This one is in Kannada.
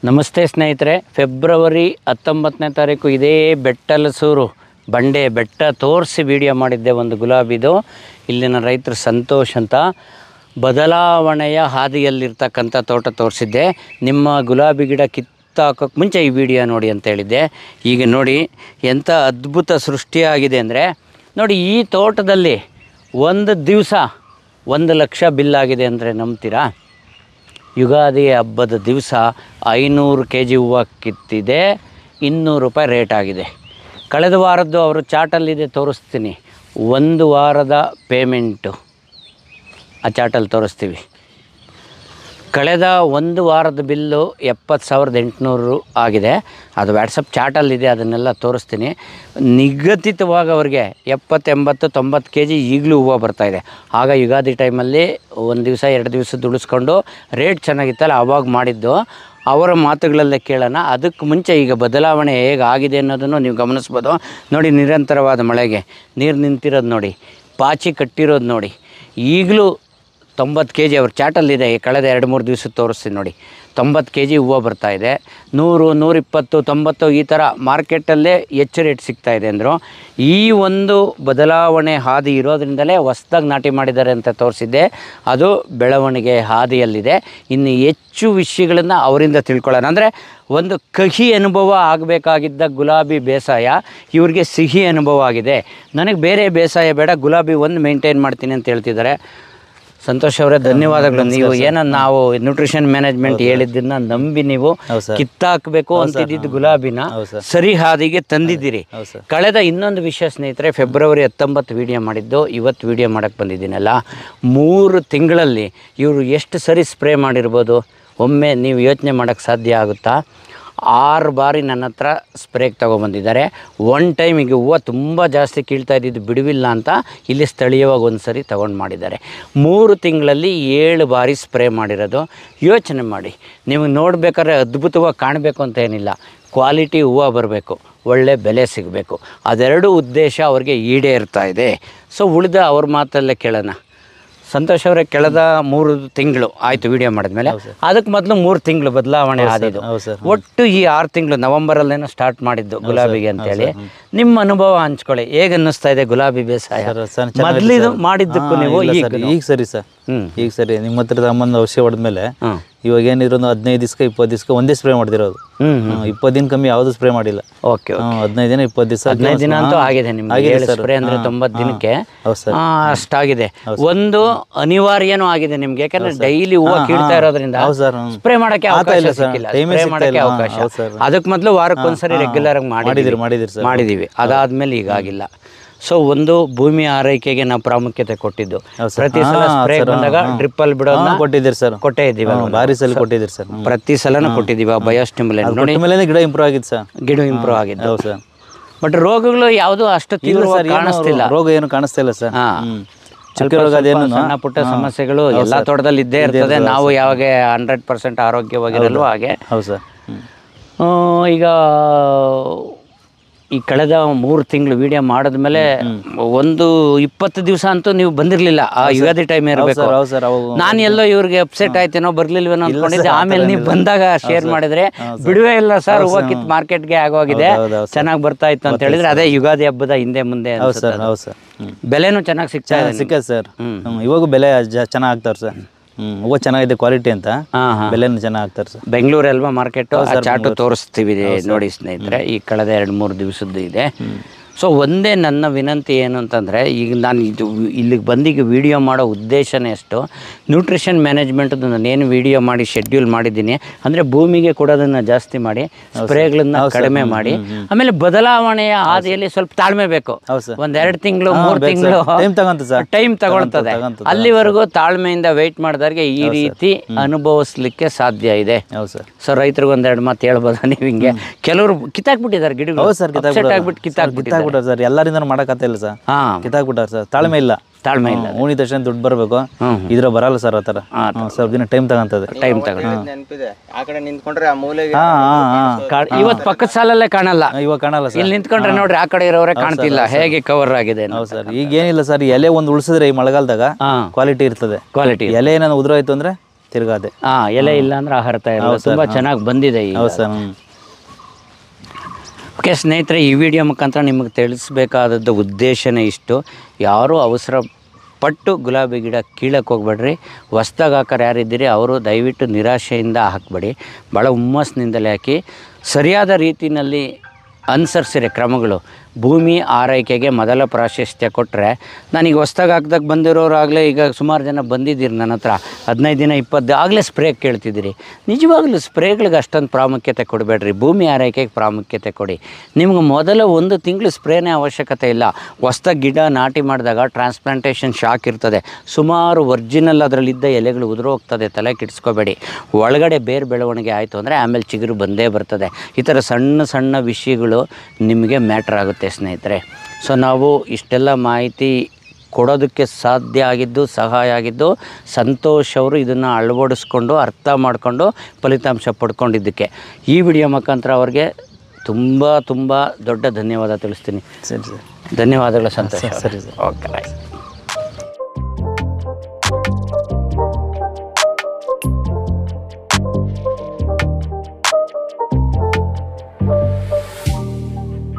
ನಮಸ್ತೆ ಸ್ನೇಹಿತರೆ, ಫೆಬ್ರವರಿ 19ನೇ ತಾರೀಕು ಇದೇ ಬೆಟ್ಟಲಸೂರು ಬಂಡೆ ಬೆಟ್ಟ ತೋರಿಸಿ ವಿಡಿಯೋ ಮಾಡಿದ್ದೆ. ಒಂದು ಗುಲಾಬಿದು ಇಲ್ಲಿನ ರೈತರು ಸಂತೋಷ್ ಅಂತ ಬದಲಾವಣೆಯ ಹಾದಿಯಲ್ಲಿರ್ತಕ್ಕಂಥ ತೋಟ ತೋರಿಸಿದ್ದೆ. ನಿಮ್ಮ ಗುಲಾಬಿ ಗಿಡ ಕಿತ್ತಾಕೋಕ್ಕೆ ಮುಂಚೆ ಈ ವಿಡಿಯೋ ನೋಡಿ ಅಂತ ಹೇಳಿದ್ದೆ. ಈಗ ನೋಡಿ ಎಂಥ ಅದ್ಭುತ ಸೃಷ್ಟಿಯಾಗಿದೆ ಅಂದರೆ, ನೋಡಿ ಈ ತೋಟದಲ್ಲಿ ಒಂದು ದಿವಸ 1 ಲಕ್ಷ ಬಿಲ್ಲಾಗಿದೆ ಅಂದರೆ ನಂಬ್ತೀರಾ? ಯುಗಾದಿ ಹಬ್ಬದ ದಿವಸ 500 kg ಹೂವು ಕಿತ್ತಿದೆ, 200 ರೂಪಾಯಿ ರೇಟ್ ಆಗಿದೆ. ಕಳೆದ ವಾರದ್ದು ಅವರು ಚಾಟಲ್ಲಿದೆ, ತೋರಿಸ್ತೀನಿ. 1 ವಾರದ ಪೇಮೆಂಟು ಆ ಚಾಟಲ್ಲಿ ತೋರಿಸ್ತೀವಿ. ಕಳೆದ 1 ವಾರದ ಬಿಲ್ಲು 70,800 ಆಗಿದೆ. ಅದು ವಾಟ್ಸಪ್ ಚಾಟಲ್ಲಿದೆ, ಅದನ್ನೆಲ್ಲ ತೋರಿಸ್ತೀನಿ. ನಿಗದಿತವಾಗಿ ಅವ್ರಿಗೆ 70, 80, 90 kg ಈಗಲೂ ಹೂವು ಬರ್ತಾಯಿದೆ. ಆಗ ಯುಗಾದಿ ಟೈಮಲ್ಲಿ 1 ದಿವಸ 2 ದಿವಸದ್ದು ಉಳಿಸ್ಕೊಂಡು ರೇಟ್ ಚೆನ್ನಾಗಿತ್ತಲ್ಲ ಆವಾಗ ಮಾಡಿದ್ದು. ಅವರ ಮಾತುಗಳಲ್ಲೇ ಕೇಳೋಣ. ಅದಕ್ಕೆ ಮುಂಚೆ ಈಗ ಬದಲಾವಣೆ ಹೇಗಾಗಿದೆ ಅನ್ನೋದನ್ನು ನೀವು ಗಮನಿಸ್ಬೋದು. ನೋಡಿ, ನಿರಂತರವಾದ ಮಳೆಗೆ ನೀರು ನಿಂತಿರೋದು ನೋಡಿ, ಪಾಚಿ ಕಟ್ಟಿರೋದು ನೋಡಿ. ಈಗಲೂ 90 kg ಅವ್ರ ಚಾಟಲ್ಲಿದೆ. ಕಳೆದ 2-3 ದಿವಸ ತೋರಿಸ್ತೀನಿ ನೋಡಿ. 90 kg ಹೂವು ಬರ್ತಾಯಿದೆ. 100, 120, 90 ಈ ಥರ ಮಾರ್ಕೆಟಲ್ಲೇ ಹೆಚ್ಚು ರೇಟ್ ಸಿಗ್ತಾಯಿದೆ ಅಂದರು. ಈ ಒಂದು ಬದಲಾವಣೆ ಹಾದಿ ಇರೋದ್ರಿಂದಲೇ ಹೊಸ್ದಾಗಿ ನಾಟಿ ಮಾಡಿದ್ದಾರೆ ಅಂತ ತೋರಿಸಿದ್ದೆ. ಅದು ಬೆಳವಣಿಗೆ ಹಾದಿಯಲ್ಲಿದೆ. ಇನ್ನು ಹೆಚ್ಚು ವಿಷಯಗಳನ್ನು ಅವರಿಂದ ತಿಳ್ಕೊಳ್ಳೋಣ. ಅಂದರೆ ಒಂದು ಕಹಿ ಅನುಭವ ಆಗಬೇಕಾಗಿದ್ದ ಗುಲಾಬಿ ಬೇಸಾಯ ಇವ್ರಿಗೆ ಸಿಹಿ ಅನುಭವ ಆಗಿದೆ. ನನಗೆ ಬೇರೆ ಬೇಸಾಯ ಬೇಡ, ಗುಲಾಬಿ ಒಂದು ಮೇಂಟೈನ್ ಮಾಡ್ತೀನಿ ಅಂತ ಹೇಳ್ತಿದ್ದಾರೆ. ಸಂತೋಷ್ ಅವರೇ, ಧನ್ಯವಾದಗಳು. ನೀವು ಏನೋ ನಾವು ನ್ಯೂಟ್ರಿಷನ್ ಮ್ಯಾನೇಜ್ಮೆಂಟ್ ಹೇಳಿದ್ದನ್ನ ನಂಬಿ ನೀವು ಕಿತ್ತಾಕಬೇಕು ಅಂತಿದ್ದು ಗುಲಾಬಿನ ಸರಿ ಹಾದಿಗೆ ತಂದಿದ್ದೀರಿ. ಕಳೆದ ಇನ್ನೊಂದು ವಿಷಯ ಸ್ನೇಹಿತರೆ, ಫೆಬ್ರವರಿ 19 ವಿಡಿಯೋ ಮಾಡಿದ್ದು, ಇವತ್ತು ವಿಡಿಯೋ ಮಾಡೋಕ್ಕೆ ಬಂದಿದ್ದೀನಲ್ಲ. 3 ತಿಂಗಳಲ್ಲಿ ಇವರು ಎಷ್ಟು ಸರಿ ಸ್ಪ್ರೇ ಮಾಡಿರ್ಬೋದು ಒಮ್ಮೆ ನೀವು ಯೋಚನೆ ಮಾಡೋಕ್ಕೆ ಸಾಧ್ಯ ಆಗುತ್ತಾ? 6 ಬಾರಿ ನನ್ನ ಹತ್ರ ಸ್ಪ್ರೇಗೆ ತೊಗೊಬಂದಿದ್ದಾರೆ. 1 ಟೈಮ್ ಈಗ ಹೂವು ತುಂಬ ಜಾಸ್ತಿ ಕೀಳ್ತಾ ಇದ್ದಿದ್ದು ಬಿಡುವಿಲ್ಲ ಅಂತ ಇಲ್ಲಿ ಸ್ಥಳೀಯವಾಗಿ ಒಂದು ಸರಿ ತೊಗೊಂಡು ಮಾಡಿದ್ದಾರೆ. 3 ತಿಂಗಳಲ್ಲಿ 7 ಬಾರಿ ಸ್ಪ್ರೇ ಮಾಡಿರೋದು. ಯೋಚನೆ ಮಾಡಿ, ನೀವು ನೋಡಬೇಕಾದ್ರೆ ಅದ್ಭುತವಾಗಿ ಕಾಣಬೇಕು ಅಂತ ಏನಿಲ್ಲ, ಕ್ವಾಲಿಟಿ ಹೂವು ಬರಬೇಕು, ಒಳ್ಳೆ ಬೆಲೆ ಸಿಗಬೇಕು. ಅದೆರಡು ಉದ್ದೇಶ ಅವ್ರಿಗೆ ಈಡೇರ್ತಾ ಇದೆ. ಸೊ ಉಳಿದ ಅವ್ರ ಮಾತಲ್ಲೇ ಕೇಳೋಣ. ಸಂತೋಷ್ ಅವರೇ, ಕಳೆದ 3 ತಿಂಗಳು ಆಯಿತು ವಿಡಿಯೋ ಮಾಡಿದ್ಮೇಲೆ, ಅದಕ್ಕೆ ಮೊದಲು 3 ತಿಂಗಳು ಬದಲಾವಣೆ ಆದಿದ್ದು. ಒಟ್ಟು ಈ 6 ತಿಂಗಳು ನವಂಬರಲ್ಲೇನೋ ಸ್ಟಾರ್ಟ್ ಮಾಡಿದ್ದು ಗುಲಾಬಿಗೆ ಅಂತೇಳಿ. ನಿಮ್ಮ ಅನುಭವ ಹಂಚ್ಕೊಳ್ಳಿ. ಹೇಗೆ ಅನ್ನಿಸ್ತಾ ಇದೆ ಗುಲಾಬಿ ಬೇಸಾಯ ಮೊದಲಿದು ಮಾಡಿದ್ದಕ್ಕೂ ನೀವು? ಈಗ ಸರಿ ಸರ್, ಈಗ ಸರಿ. ನಿಮ್ಮ ಹತ್ರ ತಮ್ಮಂದು ಔಷಧಿ ಹೊಡೆದ್ಮೇಲೆ ಇವಾಗ ಏನಿದ್ರು 15 ದಿವಸ 20 ದಿವಸ ಒಂದೇ ಸ್ಪ್ರೇ ಮಾಡ್ತಿರೋದು. 20 ದಿನ ಕಮ್ಮಿ ಯಾವುದು ಸ್ಪ್ರೇ ಮಾಡಿಲ್ಲ. ಓಕೆ, 15 ದಿನ 20 ದಿವಸ 15 ದಿನ ಅಂತೂ ಆಗಿದೆ ನಿಮ್ಗೆ ಸ್ಪ್ರೇ ಅಂದರೆ 90 ದಿನಕ್ಕೆ ಅಷ್ಟಾಗಿದೆ. ಒಂದು ಅನಿವಾರ್ಯನೂ ಆಗಿದೆ ನಿಮ್ಗೆ, ಯಾಕಂದ್ರೆ ಡೈಲಿ ಹೂವು ಕೀಳ್ತಾ ಇರೋದ್ರಿಂದ ಸ್ಪ್ರೇ ಮಾಡಕ್ಕೆ ಅವಕಾಶ ಸಿಕ್ಕಿಲ್ಲ. ಸ್ಪ್ರೇ ಮಾಡಕ್ಕೆ ಅವಕಾಶ ಅದಕ್ಕೆ ಮೊದಲು ವಾರಕ್ಕೊಂದ್ಸರಿ ರೆಗ್ಯುಲರ್ ಆಗಿ ಮಾಡಿದೀವಿ. ಅದಾದ್ಮೇಲೆ ಈಗಾಗಿಲ್ಲ. ಸೊ ಒಂದು ಭೂಮಿ ಆರೈಕೆಗೆ ನಾವು ಪ್ರಾಮುಖ್ಯತೆ ಕೊಟ್ಟಿದ್ದು. ಪ್ರತಿ ಸಲ ಸ್ಪ್ರೇ ಬಂದಾಗ ಡ್ರಿಪ್ಪಲ್ಲಿ ಬಿಡೋದನ್ನ ಕೊಟ್ಟಿದ್ದೀರಿ ಸರ್, ಕೊಟ್ಟೇ ಇದ್ದೀವಿ. ಭಾರಿ ಸಲ ಕೊಟ್ಟಿದ್ದೀರಿ ಸರ್, ಪ್ರತಿ ಸಲನೂ ಕೊಟ್ಟಿದ್ದೀವಿ. ಬಯೋಸ್ಟಿಮ್ಯುಲೆಂಟ್ ನೋಡಿ, ಗಿಡ ಇಂಪ್ರೂವ್ ಆಗಿತ್ತು ಸರ್, ಗಿಡ ಇಂಪ್ರೂವ್ ಆಗಿದ್ದು. ಸರ್, ಬಟ್ ರೋಗಗಳು ಯಾವುದು ಅಷ್ಟು ತೀವ್ರವಾಗಿ ಕಾಣಿಸ್ತಿಲ್ಲ. ರೋಗ ಏನು ಕಾಣಿಸ್ತಾ ಇಲ್ಲ ಸರ್. ಸಣ್ಣ ಪುಟ್ಟ ಸಮಸ್ಯೆಗಳು ಎಲ್ಲ ತೋಟದಲ್ಲಿ ಇದ್ದೇ ಇರ್ತದೆ. ನಾವು ಯಾವಾಗ 100% ಆರೋಗ್ಯವಾಗಿರಲ್ವೋ ಹಾಗೆ. ಹೌದು ಸರ್. ಈಗ ಈ ಕಳೆದ 3 ತಿಂಗಳು ವಿಡಿಯೋ ಮಾಡಿದ್ಮೇಲೆ ಒಂದು 20 ದಿವಸ ಅಂತೂ ನೀವು ಬಂದಿರಲಿಲ್ಲ. ಆ ಯುಗಾದಿ ಟೈಮ್ ಇರಬೇಕು. ನಾನು ಎಲ್ಲೋ ಇವ್ರಿಗೆ ಅಪ್ಸೆಟ್ ಆಯ್ತೇನೋ, ಬರ್ಲಿಲ್ವೇನೋ ಅನ್ಕೊಂಡಿದ್ದೆ. ಆಮೇಲೆ ನೀವು ಬಂದಾಗ ಶೇರ್ ಮಾಡಿದ್ರೆ ಬಿಡುವೇ ಇಲ್ಲ ಸರ್, ಹೂವು ಕಿತ್ತು ಮಾರ್ಕೆಟ್ಗೆ ಆಗೋಗಿದೆ, ಚೆನ್ನಾಗಿ ಬರ್ತಾ ಇತ್ತು ಅಂತ ಹೇಳಿದ್ರೆ ಅದೇ ಯುಗಾದಿ ಹಬ್ಬದ ಹಿಂದೆ ಮುಂದೆ. ಬೆಲೆನೂ ಚೆನ್ನಾಗಿ ಸಿಕ್ಕ ಸರ್. ಇವಾಗ ಬೆಲೆ ಚೆನ್ನಾಗಿ ಆಗ್ತಾವ್ರೆ ಸರ್. ಹೂವು ಚೆನ್ನಾಗಿದೆ ಕ್ವಾಲಿಟಿ ಅಂತ, ಬೆಲೆನೂ ಚೆನ್ನಾಗಿ ಆಗ್ತಾರೆ ಸರ್. ಬೆಂಗಳೂರು ಅಲ್ವಾ ಮಾರ್ಕೆಟು, ಚಾಟು ತೋರಿಸ್ತೀವಿ ನೋಡಿ ಸ್ನೇಹಿತರೆ. ಈ ಕಳೆದ 2-3 ದಿವಸದ್ದು ಇದೆ. ಸೊ ಒಂದೇ ನನ್ನ ವಿನಂತಿ ಏನು ಅಂತಂದರೆ, ಈಗ ನಾನು ಇಲ್ಲಿಗೆ ಬಂದೀಗ ವಿಡಿಯೋ ಮಾಡೋ ಉದ್ದೇಶನೇ ಅಷ್ಟು. ನ್ಯೂಟ್ರಿಷನ್ ಮ್ಯಾನೇಜ್ಮೆಂಟದ್ದು ನಾನೇನು ವಿಡಿಯೋ ಮಾಡಿ ಶೆಡ್ಯೂಲ್ ಮಾಡಿದ್ದೀನಿ ಅಂದರೆ ಭೂಮಿಗೆ ಕೊಡೋದನ್ನು ಜಾಸ್ತಿ ಮಾಡಿ, ಸ್ಪ್ರೇಗಳನ್ನು ಕಡಿಮೆ ಮಾಡಿ, ಆಮೇಲೆ ಬದಲಾವಣೆಯ ಹಾದಿಯಲ್ಲಿ ಸ್ವಲ್ಪ ತಾಳ್ಮೆ ಬೇಕು. 1-2 ತಿಂಗಳು 3 ತಿಂಗಳು ಟೈಮ್ ತಗೊಳ್ತದೆ. ಅಲ್ಲಿವರೆಗೂ ತಾಳ್ಮೆಯಿಂದ ವೆಯ್ಟ್ ಮಾಡಿದವ್ರಿಗೆ ಈ ರೀತಿ ಅನುಭವಿಸ್ಲಿಕ್ಕೆ ಸಾಧ್ಯ ಇದೆ. ಸೊ ರೈತರಿಗೆ 1-2 ಮಾತು ಹೇಳ್ಬೋದಾ ನೀವು? ಹಿಂಗೆ ಕೆಲವರು ಕಿತ್ತಾಕ್ಬಿಟ್ಟಿದ್ದಾರೆ ಗಿಡಗಳು, ಕಿತ್ತಾಕ್ಬಿಟ್ಟು ಸರ್. ಎಲ್ಲರಿಂದ ಮಾಡಕತ್ತಿಲ್ಲ ಸರ್, ಕಿತ್ತಾಕ್ಬಿಟ್ಟಾರ ಸರ್. ತಾಳ್ಮೆ ಇಲ್ಲ. ಉಣಿ ತಕ್ಷಣ ದುಡ್ಡು ಬರಬೇಕು, ಇದ್ರ ಬರಲ್ಲ ಸರ್. ಆ ಥರ ಸ್ವಲ್ಪ ದಿನ ಟೈಮ್ ತಗೊಂತದೆ. ಇವತ್ತು ಪಕ್ಕದ ಸಾಲಲ್ಲೇ ಕಾಣಲ್ಲ, ಇವಾಗ ಕಾಣಲ್ಲ ಸರ್. ಇಲ್ಲಿ ನಿಂತ್ಕೊಂಡ್ರೆ ನೋಡ್ರಿ, ಆ ಕಡೆ ಇರೋರೇ ಕಾಣ್ತಿಲ್ಲ, ಹೇಗೆ ಕವರ್ ಆಗಿದೆ. ಸರ್ ಈಗ ಏನಿಲ್ಲ ಸರ್, ಎಲೆ ಒಂದು ಉಳಿಸಿದ್ರೆ ಈ ಮಳೆಗಾಲದಾಗ ಕ್ವಾಲಿಟಿ ಇರ್ತದೆ. ಎಲೆ ಏನಾದ್ರು ಉದುರೋಯ್ತು ಅಂದ್ರೆ ತಿರ್ಗಾ ಅದೇ. ಎಲೆ ಇಲ್ಲ ಅಂದ್ರೆ ಆಹಾರ ತಯಾರಿಲ್ಲ. ತುಂಬ ಚೆನ್ನಾಗಿ ಬಂದಿದೆ ಈಗ. ಹೌದು ಸರ್. ಓಕೆ ಸ್ನೇಹಿತರೆ, ಈ ವಿಡಿಯೋ ಮುಖಾಂತರ ನಿಮಗೆ ತಿಳಿಸ್ಬೇಕಾದದ್ದು ಉದ್ದೇಶನೇ ಇಷ್ಟು. ಯಾರೂ ಅವಸರ ಪಟ್ಟು ಗುಲಾಬಿ ಗಿಡ ಕೀಳಕ್ಕೆ ಹೋಗ್ಬೇಡ್ರಿ. ಹೊಸ್ದಾಗಿ ಹಾಕೋರು ಯಾರಿದ್ದೀರಿ ಅವರು ದಯವಿಟ್ಟು ನಿರಾಶೆಯಿಂದ ಹಾಕಬೇಡಿ, ಭಾಳ ಹುಮ್ಮಸ್ನಿಂದಲೇ ಹಾಕಿ. ಸರಿಯಾದ ರೀತಿಯಲ್ಲಿ ಅನುಸರಿಸಿರಿ ಕ್ರಮಗಳು. ಭೂಮಿ ಆರೈಕೆಗೆ ಮೊದಲ ಪ್ರಾಶಸ್ತ್ಯ ಕೊಟ್ಟರೆ, ನಾನೀಗ ಹೊಸ್ದಾಗಿ ಹಾಕ್ದಾಗ ಬಂದಿರೋರಾಗಲೇ ಈಗ ಸುಮಾರು ಜನ ಬಂದಿದ್ದೀರಿ ನನ್ನ ಹತ್ರ, 15 ದಿನ 20 ಆಗಲೇ ಸ್ಪ್ರೇ ಕೇಳ್ತಿದ್ದೀರಿ. ನಿಜವಾಗ್ಲೂ ಸ್ಪ್ರೇಗಳಿಗೆ ಅಷ್ಟೊಂದು ಪ್ರಾಮುಖ್ಯತೆ ಕೊಡಬೇಡ್ರಿ, ಭೂಮಿ ಆರೈಕೆಗೆ ಪ್ರಾಮುಖ್ಯತೆ ಕೊಡಿ. ನಿಮ್ಗೆ ಮೊದಲ 1 ತಿಂಗಳು ಸ್ಪ್ರೇನೇ ಅವಶ್ಯಕತೆ ಇಲ್ಲ. ಹೊಸ್ದಾಗಿ ಗಿಡ ನಾಟಿ ಮಾಡಿದಾಗ ಟ್ರಾನ್ಸ್ಪ್ಲಾಂಟೇಷನ್ ಶಾಕ್ ಇರ್ತದೆ, ಸುಮಾರು ಒರ್ಜಿನಲ್ ಅದರಲ್ಲಿದ್ದ ಎಲೆಗಳು ಉದುರೋಗ್ತದೆ, ತಲೆ ಕೆಡಿಸ್ಕೋಬೇಡಿ. ಒಳಗಡೆ ಬೇರೆ ಬೆಳವಣಿಗೆ ಆಯಿತು ಅಂದರೆ ಆಮೇಲೆ ಚಿಗುರು ಬಂದೇ ಬರ್ತದೆ. ಈ ಥರ ಸಣ್ಣ ಸಣ್ಣ ವಿಷಯಗಳು ನಿಮಗೆ ಮ್ಯಾಟ್ರ್ ಆಗುತ್ತೆ ಸ್ನೇಹಿತರೆ. ಸೊ ನಾವು ಇಷ್ಟೆಲ್ಲ ಮಾಹಿತಿ ಕೊಡೋದಕ್ಕೆ ಸಾಧ್ಯ ಆಗಿದ್ದು, ಸಹಾಯ ಆಗಿದ್ದು ಸಂತೋಷ್ ಅವರು ಇದನ್ನು ಅಳವಡಿಸ್ಕೊಂಡು ಅರ್ಥ ಮಾಡಿಕೊಂಡು ಫಲಿತಾಂಶ ಪಡ್ಕೊಂಡಿದ್ದಕ್ಕೆ ಈ ವಿಡಿಯೋ ಮುಖಾಂತರ ಅವ್ರಿಗೆ ತುಂಬ ತುಂಬ ದೊಡ್ಡ ಧನ್ಯವಾದ ತಿಳಿಸ್ತೀನಿ. ಸರಿ ಸರ್, ಧನ್ಯವಾದಗಳು ಸಂತೋಷ್. ಸರಿ ಸರ್. Okay bye.